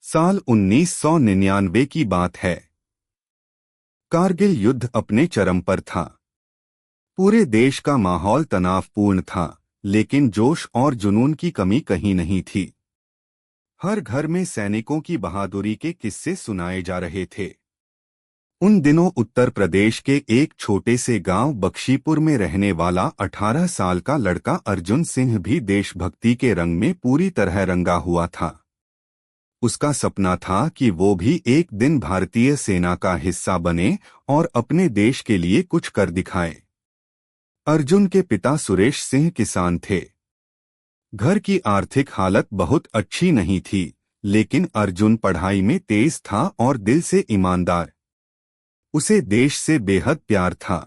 साल 1999 की बात है। कारगिल युद्ध अपने चरम पर था। पूरे देश का माहौल तनावपूर्ण था, लेकिन जोश और जुनून की कमी कहीं नहीं थी। हर घर में सैनिकों की बहादुरी के किस्से सुनाए जा रहे थे। उन दिनों उत्तर प्रदेश के एक छोटे से गांव बख्शीपुर में रहने वाला 18 साल का लड़का अर्जुन सिंह भी देशभक्ति के रंग में पूरी तरह रंगा हुआ था। उसका सपना था कि वो भी एक दिन भारतीय सेना का हिस्सा बने और अपने देश के लिए कुछ कर दिखाए। अर्जुन के पिता सुरेश सिंह किसान थे। घर की आर्थिक हालत बहुत अच्छी नहीं थी, लेकिन अर्जुन पढ़ाई में तेज था और दिल से ईमानदार। उसे देश से बेहद प्यार था।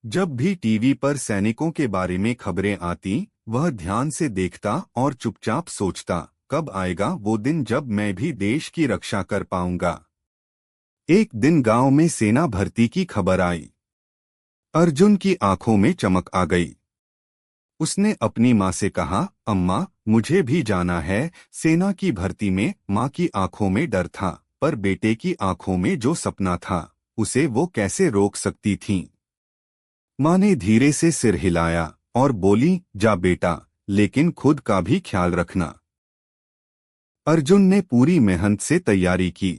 जब भी टीवी पर सैनिकों के बारे में खबरें आती, वह ध्यान से देखता और चुपचाप सोचता, कब आएगा वो दिन जब मैं भी देश की रक्षा कर पाऊंगा। एक दिन गांव में सेना भर्ती की खबर आई। अर्जुन की आंखों में चमक आ गई। उसने अपनी माँ से कहा, अम्मा, मुझे भी जाना है। सेना की भर्ती में माँ की आंखों में डर था, पर बेटे की आंखों में जो सपना था, उसे वो कैसे रोक सकती थीं? माँ ने धीरे से सिर हिलाया और बोली, जा बेटा, लेकिन खुद का भी ख्याल रखना। अर्जुन ने पूरी मेहनत से तैयारी की।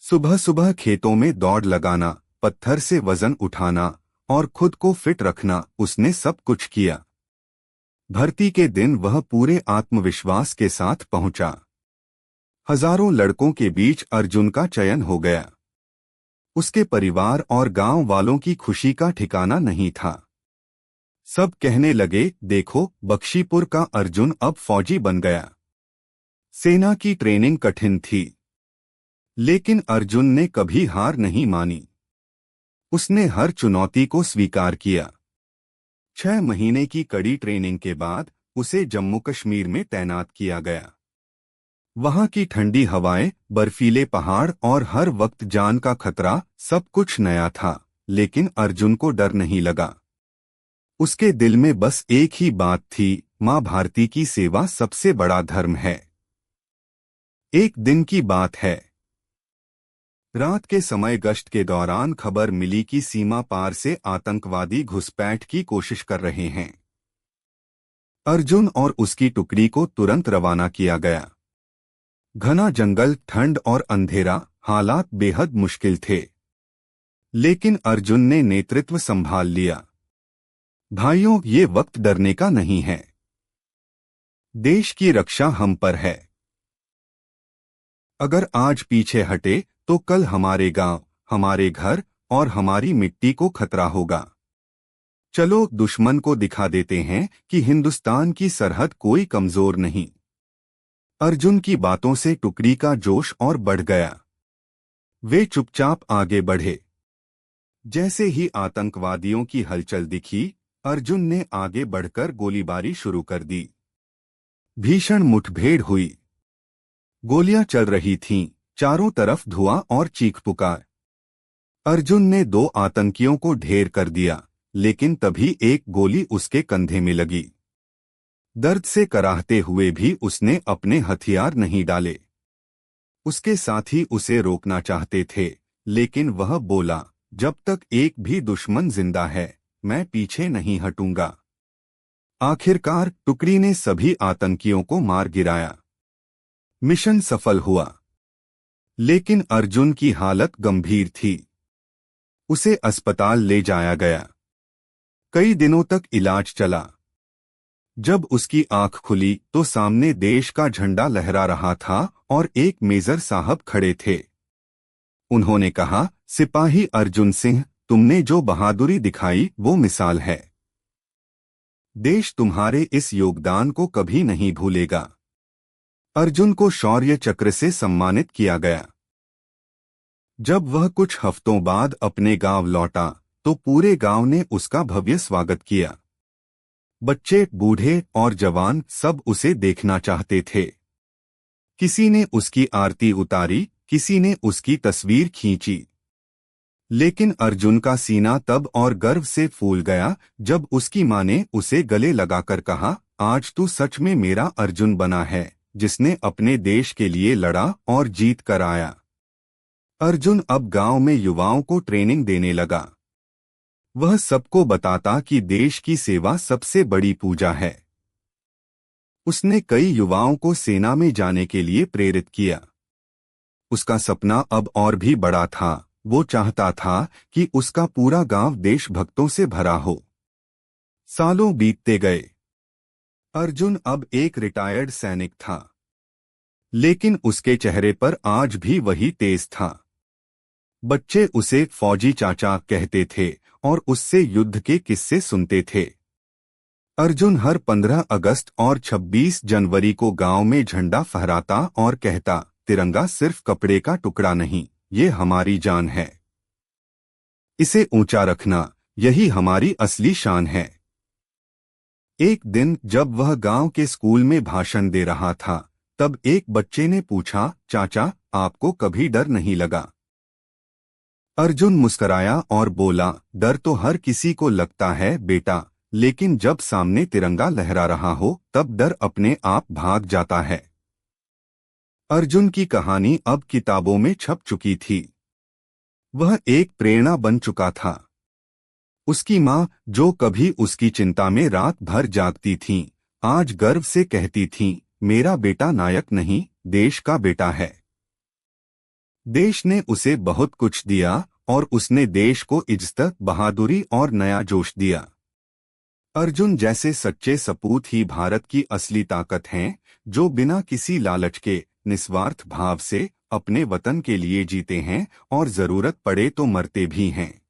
सुबह सुबह खेतों में दौड़ लगाना, पत्थर से वजन उठाना और खुद को फिट रखना, उसने सब कुछ किया। भर्ती के दिन वह पूरे आत्मविश्वास के साथ पहुंचा। हजारों लड़कों के बीच अर्जुन का चयन हो गया। उसके परिवार और गांव वालों की खुशी का ठिकाना नहीं था। सब कहने लगे, देखो, बख्शीपुर का अर्जुन अब फौजी बन गया। सेना की ट्रेनिंग कठिन थी, लेकिन अर्जुन ने कभी हार नहीं मानी। उसने हर चुनौती को स्वीकार किया। 6 महीने की कड़ी ट्रेनिंग के बाद उसे जम्मू कश्मीर में तैनात किया गया। वहां की ठंडी हवाएं, बर्फीले पहाड़ और हर वक्त जान का खतरा, सब कुछ नया था, लेकिन अर्जुन को डर नहीं लगा। उसके दिल में बस एक ही बात थी, मां भारती की सेवा सबसे बड़ा धर्म है। एक दिन की बात है। रात के समय गश्त के दौरान खबर मिली कि सीमा पार से आतंकवादी घुसपैठ की कोशिश कर रहे हैं। अर्जुन और उसकी टुकड़ी को तुरंत रवाना किया गया। घना जंगल, ठंड और अंधेरा, हालात बेहद मुश्किल थे, लेकिन अर्जुन ने नेतृत्व संभाल लिया। भाइयों, ये वक्त डरने का नहीं है। देश की रक्षा हम पर है। अगर आज पीछे हटे तो कल हमारे गांव, हमारे घर और हमारी मिट्टी को खतरा होगा। चलो दुश्मन को दिखा देते हैं कि हिंदुस्तान की सरहद कोई कमजोर नहीं। अर्जुन की बातों से टुकड़ी का जोश और बढ़ गया। वे चुपचाप आगे बढ़े। जैसे ही आतंकवादियों की हलचल दिखी, अर्जुन ने आगे बढ़कर गोलीबारी शुरू कर दी। भीषण मुठभेड़ हुई। गोलियां चल रही थीं, चारों तरफ धुआं और चीख पुकार। अर्जुन ने 2 आतंकियों को ढेर कर दिया, लेकिन तभी एक गोली उसके कंधे में लगी। दर्द से कराहते हुए भी उसने अपने हथियार नहीं डाले। उसके साथी उसे रोकना चाहते थे, लेकिन वह बोला, जब तक एक भी दुश्मन जिंदा है, मैं पीछे नहीं हटूंगा। आखिरकार टुकड़ी ने सभी आतंकियों को मार गिराया। मिशन सफल हुआ, लेकिन अर्जुन की हालत गंभीर थी। उसे अस्पताल ले जाया गया। कई दिनों तक इलाज चला। जब उसकी आंख खुली तो सामने देश का झंडा लहरा रहा था और एक मेजर साहब खड़े थे। उन्होंने कहा, सिपाही अर्जुन सिंह, तुमने जो बहादुरी दिखाई वो मिसाल है। देश तुम्हारे इस योगदान को कभी नहीं भूलेगा। अर्जुन को शौर्य चक्र से सम्मानित किया गया। जब वह कुछ हफ्तों बाद अपने गांव लौटा तो पूरे गांव ने उसका भव्य स्वागत किया। बच्चे, बूढ़े और जवान सब उसे देखना चाहते थे। किसी ने उसकी आरती उतारी, किसी ने उसकी तस्वीर खींची। लेकिन अर्जुन का सीना तब और गर्व से फूल गया जब उसकी मां ने उसे गले लगाकर कहा, आज तू सच में मेरा अर्जुन बना है, जिसने अपने देश के लिए लड़ा और जीत कर आया। अर्जुन अब गांव में युवाओं को ट्रेनिंग देने लगा। वह सबको बताता कि देश की सेवा सबसे बड़ी पूजा है। उसने कई युवाओं को सेना में जाने के लिए प्रेरित किया। उसका सपना अब और भी बड़ा था। वो चाहता था कि उसका पूरा गांव देशभक्तों से भरा हो। सालों बीतते गए। अर्जुन अब एक रिटायर्ड सैनिक था, लेकिन उसके चेहरे पर आज भी वही तेज था। बच्चे उसे फौजी चाचा कहते थे और उससे युद्ध के किस्से सुनते थे। अर्जुन हर 15 अगस्त और 26 जनवरी को गांव में झंडा फहराता और कहता, तिरंगा सिर्फ कपड़े का टुकड़ा नहीं, ये हमारी जान है। इसे ऊंचा रखना, यही हमारी असली शान है। एक दिन जब वह गांव के स्कूल में भाषण दे रहा था, तब एक बच्चे ने पूछा, चाचा, आपको कभी डर नहीं लगा? अर्जुन मुस्कराया और बोला, डर तो हर किसी को लगता है बेटा, लेकिन जब सामने तिरंगा लहरा रहा हो तब डर अपने आप भाग जाता है। अर्जुन की कहानी अब किताबों में छप चुकी थी। वह एक प्रेरणा बन चुका था। उसकी माँ, जो कभी उसकी चिंता में रात भर जागती थीं, आज गर्व से कहती थीं, मेरा बेटा नायक नहीं, देश का बेटा है। देश ने उसे बहुत कुछ दिया और उसने देश को इज्जत, बहादुरी और नया जोश दिया। अर्जुन जैसे सच्चे सपूत ही भारत की असली ताकत हैं, जो बिना किसी लालच के निस्वार्थ भाव से अपने वतन के लिए जीते हैं और जरूरत पड़े तो मरते भी हैं।